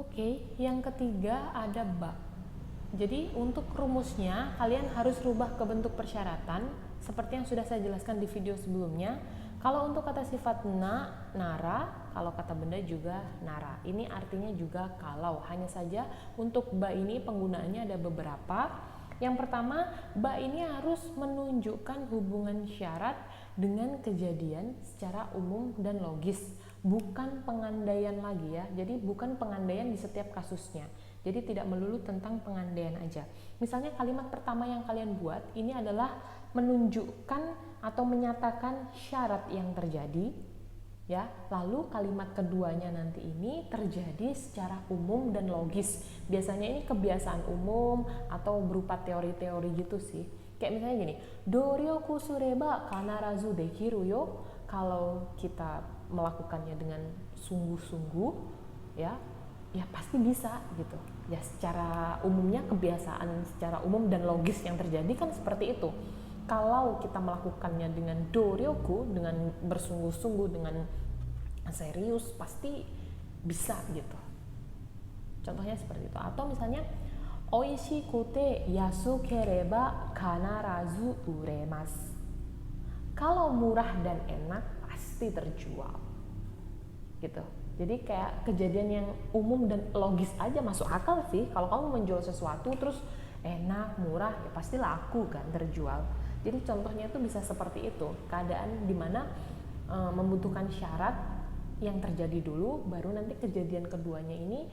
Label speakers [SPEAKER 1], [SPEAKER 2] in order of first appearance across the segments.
[SPEAKER 1] Oke, yang ketiga ada ba. Jadi untuk rumusnya kalian harus rubah ke bentuk persyaratan seperti yang sudah saya jelaskan di video sebelumnya. Kalau untuk kata sifat na, nara, kalau kata benda juga nara. Ini artinya juga kalau. Hanya saja untuk ba ini penggunaannya ada beberapa. Yang pertama, ba ini harus menunjukkan hubungan syarat dengan kejadian secara umum dan logis, bukan pengandaian lagi ya. Jadi bukan pengandaian di setiap kasusnya. Jadi tidak melulu tentang pengandaian aja. Misalnya kalimat pertama yang kalian buat ini adalah menunjukkan atau menyatakan syarat yang terjadi, ya. Lalu kalimat keduanya nanti ini terjadi secara umum dan logis. Biasanya ini kebiasaan umum atau berupa teori-teori gitu sih. Kayak misalnya gini, doryoku sureba kanarazu dekiru yo. Kalau kita melakukannya dengan sungguh-sungguh, ya pasti bisa gitu. Ya secara umumnya kebiasaan secara umum dan logis yang terjadi kan seperti itu. Kalau kita melakukannya dengan doryoku, dengan bersungguh-sungguh, dengan serius, pasti bisa gitu. Contohnya seperti itu. Atau misalnya oishikute yasukereba kanarazu uremasu. Kalau murah dan enak pasti terjual. Gitu. Jadi kayak kejadian yang umum dan logis aja, masuk akal sih. Kalau kamu menjual sesuatu terus enak, murah, ya pasti laku kan, terjual. Jadi contohnya itu bisa seperti itu, keadaan dimana membutuhkan syarat yang terjadi dulu, baru nanti kejadian keduanya ini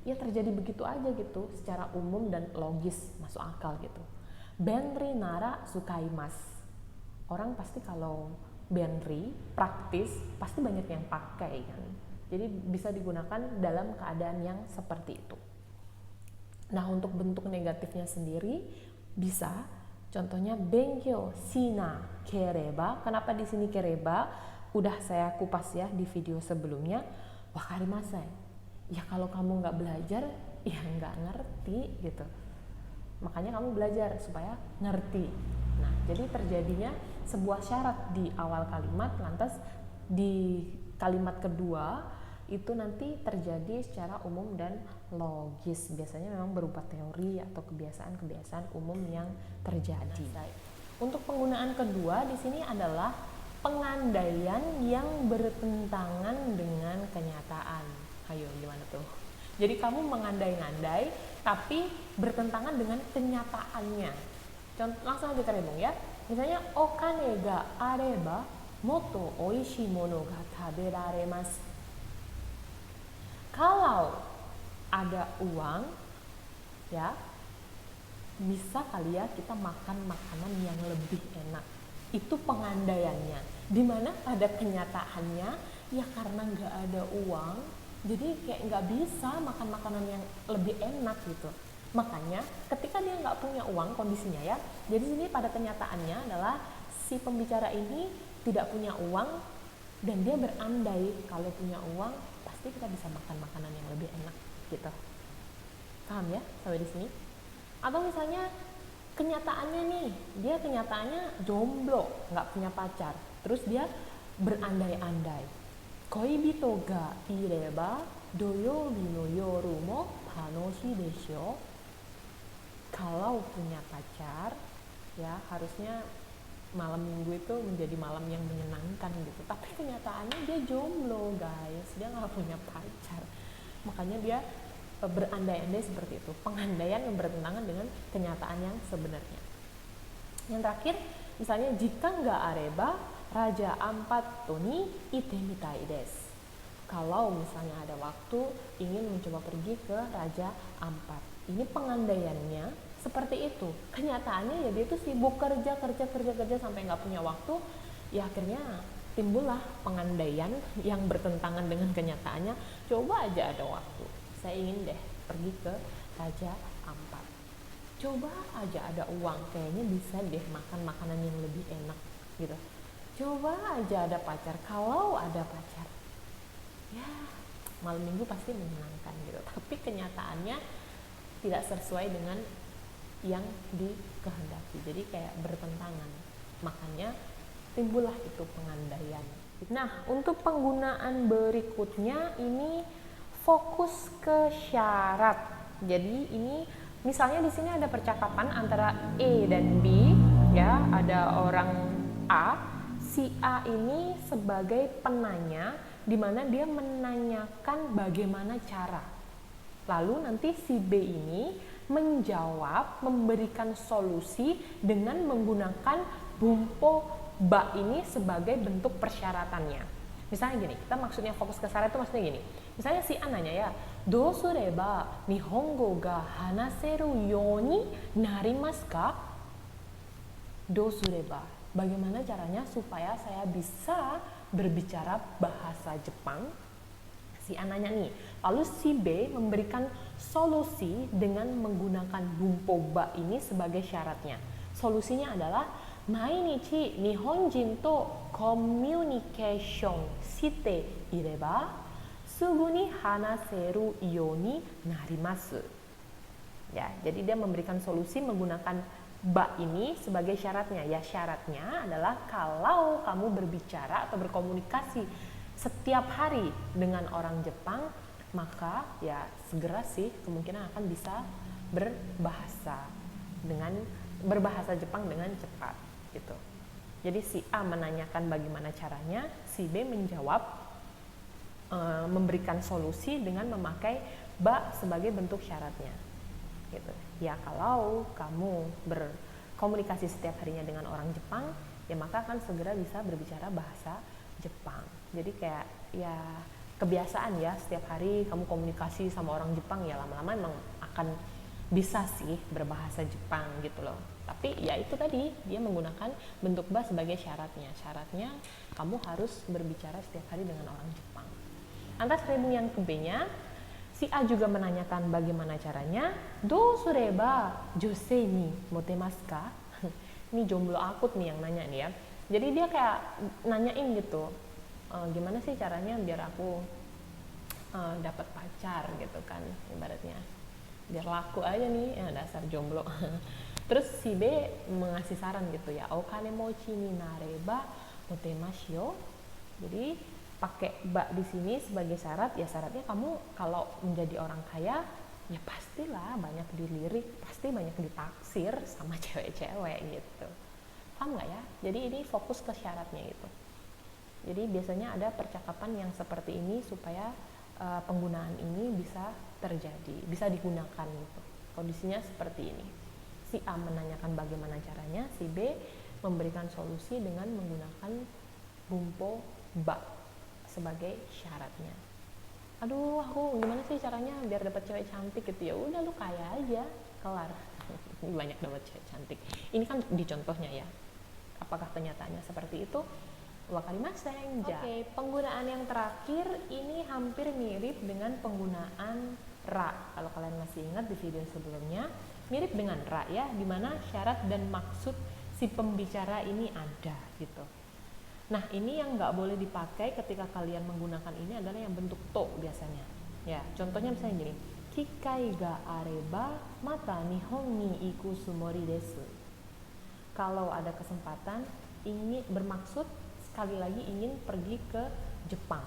[SPEAKER 1] ya terjadi begitu aja gitu, secara umum dan logis, masuk akal gitu. Benri nara sukaimas. Orang pasti kalau benri praktis pasti banyak yang pakai kan. Jadi bisa digunakan dalam keadaan yang seperti itu. Nah, untuk bentuk negatifnya sendiri bisa, contohnya benkyo shina kereba. Kenapa di sini kereba? Udah saya kupas ya di video sebelumnya. Wakarimasen. Ya kalau kamu nggak belajar, ya nggak ngerti gitu. Makanya kamu belajar supaya ngerti. Nah, jadi terjadinya sebuah syarat di awal kalimat, lantas di kalimat kedua itu nanti terjadi secara umum dan logis. Biasanya memang berupa teori atau kebiasaan-kebiasaan umum yang terjadi. Untuk penggunaan kedua di sini adalah pengandaian yang bertentangan dengan kenyataan. Ayo, gimana tuh? Jadi kamu mengandai-ngandai tapi bertentangan dengan kenyataannya. Contoh, langsung aja terhubung ya. Misalnya okane ga areba moto oishii mono ga taberaremasu. Kalau ada uang, ya bisa kali ya kita makan makanan yang lebih enak. Itu pengandaiannya. Dimana pada kenyataannya ya karena nggak ada uang, jadi kayak nggak bisa makan makanan yang lebih enak gitu. Makanya ketika dia nggak punya uang kondisinya ya, jadi sini pada kenyataannya adalah si pembicara ini tidak punya uang dan dia berandai kalau punya uang pasti kita bisa makan makanan yang lebih enak gitu. Paham ya sampai di sini? Atau misalnya kenyataannya nih, dia kenyataannya jomblo, nggak punya pacar, terus dia berandai-andai. Koibito ga ireba doyobi no yoru mo tanoshi desho. Kalau punya pacar, ya harusnya malam minggu itu menjadi malam yang menyenangkan gitu. Tapi kenyataannya dia jomblo guys, dia nggak punya pacar. Makanya dia berandai-andai seperti itu, pengandaian yang bertentangan dengan kenyataan yang sebenarnya. Yang terakhir, misalnya jika nggak areba, raja ampat toni itemitai desu. Kalau misalnya ada waktu ingin mencoba pergi ke raja ampat, ini pengandaiannya seperti itu. Kenyataannya ya dia tuh sibuk kerja sampai nggak punya waktu. Ya akhirnya timbullah pengandaian yang bertentangan dengan kenyataannya. Coba aja ada waktu, saya ingin deh pergi ke Raja Ampat. Coba aja ada uang, kayaknya bisa deh makan makanan yang lebih enak gitu. Coba aja ada pacar, kalau ada pacar ya malam minggu pasti menyenangkan gitu. Tapi kenyataannya tidak sesuai dengan yang dikehendaki, jadi kayak bertentangan. Makanya timbullah itu pengandaian. Nah, untuk penggunaan berikutnya ini fokus ke syarat. Jadi ini misalnya di sini ada percakapan antara A dan B, ya, ada orang A, si A ini sebagai penanya di mana dia menanyakan bagaimana cara. Lalu nanti si B ini menjawab, memberikan solusi dengan menggunakan bumpo ba ini sebagai bentuk persyaratannya. Misalnya gini, kita maksudnya fokus ke syarat itu maksudnya gini. Misalnya si A nanya ya, "Do sureba nihongo ga hanaseru you ni narimasu ka?" Do sureba, bagaimana caranya supaya saya bisa berbicara bahasa Jepang? Si A nanya nih, lalu si B memberikan solusi dengan menggunakan bumpo ba ini sebagai syaratnya. Solusinya adalah mainichi nihonjin to communication shite ireba sugu ni hanaseru you ni narimasu. Ya, jadi dia memberikan solusi menggunakan ba ini sebagai syaratnya. Ya, syaratnya adalah kalau kamu berbicara atau berkomunikasi setiap hari dengan orang Jepang, maka ya segera sih kemungkinan akan bisa berbahasa Jepang dengan cepat gitu. Jadi si A menanyakan bagaimana caranya, si B menjawab memberikan solusi dengan memakai ba sebagai bentuk syaratnya gitu. Ya, kalau kamu berkomunikasi setiap harinya dengan orang Jepang, ya maka akan segera bisa berbicara bahasa Jepang. Jadi kayak ya kebiasaan ya, setiap hari kamu komunikasi sama orang Jepang, ya lama-lama emang akan bisa sih berbahasa Jepang gitu loh. Tapi ya itu tadi, dia menggunakan bentuk ba sebagai syaratnya. Syaratnya kamu harus berbicara setiap hari dengan orang Jepang. Lantas remu yang ke B-nya, si A juga menanyakan bagaimana caranya. Do sureba josei ni motemasu ka? Ini jomblo akut nih yang nanya nih ya. Jadi dia kayak nanyain gitu, gimana sih caranya biar aku dapat pacar gitu kan, ibaratnya biar laku aja nih, ya dasar jomblo. Terus si B mengasih saran gitu ya, okane mochi ni nareba motemasu yo. Jadi pakai ba di sini sebagai syarat, ya syaratnya kamu kalau menjadi orang kaya ya pastilah banyak dilirik, pasti banyak ditaksir sama cewek-cewek gitu. Paham nggak ya? Jadi ini fokus ke syaratnya itu. Jadi biasanya ada percakapan yang seperti ini supaya penggunaan ini bisa terjadi, bisa digunakan gitu. Kondisinya seperti ini. Si A menanyakan bagaimana caranya, si B memberikan solusi dengan menggunakan bumpo ba sebagai syaratnya. Aduh, aku gimana sih caranya biar dapat cewek cantik gitu? Ya udah, lu kaya aja, kelar. Banyak dapat cewek cantik. Ini kan di contohnya ya. Apakah kenyataannya seperti itu? Wakarimasen. Oke, penggunaan yang terakhir ini hampir mirip dengan penggunaan ra. Kalau kalian masih ingat di video sebelumnya, mirip dengan ra ya, dimana syarat dan maksud si pembicara ini ada gitu. Nah, ini yang nggak boleh dipakai ketika kalian menggunakan ini adalah yang bentuk to biasanya. Ya, contohnya misalnya gini, kikai ga areba mata nihon ni iku sumori desu. Kalau ada kesempatan, ingin bermaksud sekali lagi ingin pergi ke Jepang.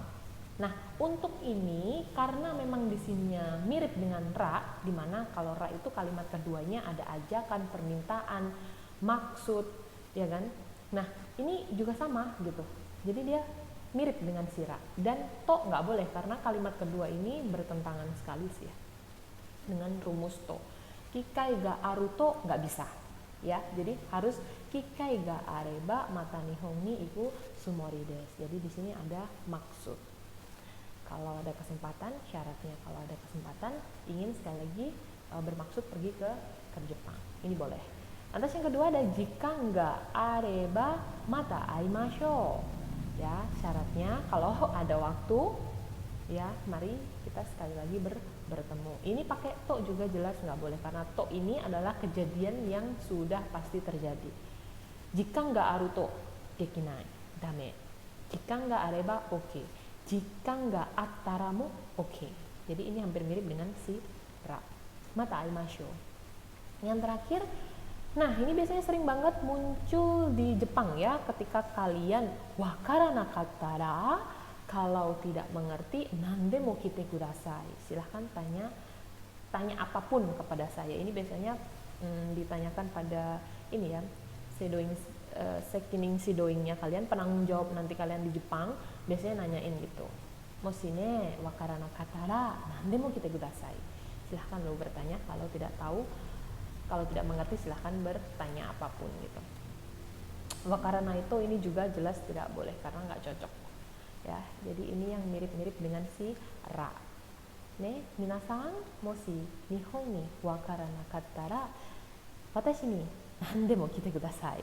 [SPEAKER 1] Nah, untuk ini karena memang di sininya mirip dengan ra, di mana kalau ra itu kalimat keduanya ada ajakan, permintaan, maksud, ya kan? Nah, ini juga sama gitu. Jadi dia mirip dengan si ra. Dan to nggak boleh karena kalimat kedua ini bertentangan sekali sih ya dengan rumus to. Kikai ga aru to nggak bisa. Ya, jadi harus kikai ga areba mata nihon ni iku sumori desu. Jadi di sini ada maksud. Kalau ada kesempatan, syaratnya kalau ada kesempatan ingin sekali lagi bermaksud pergi ke Jepang. Ini boleh. Lantas yang kedua ada jika nggak areba mata aimashou. Ya, syaratnya kalau ada waktu, ya mari kita sekali lagi bertemu. Ini pakai to juga jelas nggak boleh karena to ini adalah kejadian yang sudah pasti terjadi. Jika nggak aru to dekinai, dame. Jika nggak areba, oke. Jika nggak attaramu, oke. Jadi ini hampir mirip dengan si ra. Mata aimashou. Yang terakhir, nah ini biasanya sering banget muncul di Jepang ya, ketika kalian wakaranakattara Kalau tidak mengerti, nande mo kite kudasai. Silahkan tanya apapun kepada saya. Ini biasanya ditanyakan pada ini ya, sedoing sekining sidoingnya kalian, penanggung jawab nanti kalian di Jepang biasanya nanyain gitu. Moshine wakarana katara nande mo kite kudasai. Silahkan lo bertanya kalau tidak tahu, kalau tidak mengerti silahkan bertanya apapun gitu. Wakarana itu ini juga jelas tidak boleh karena nggak cocok. Ya, jadi ini yang mirip-mirip dengan si ra. Ne, minasan moshi nihon ni wakarana kattara watashi ni nande mo kite kudasai.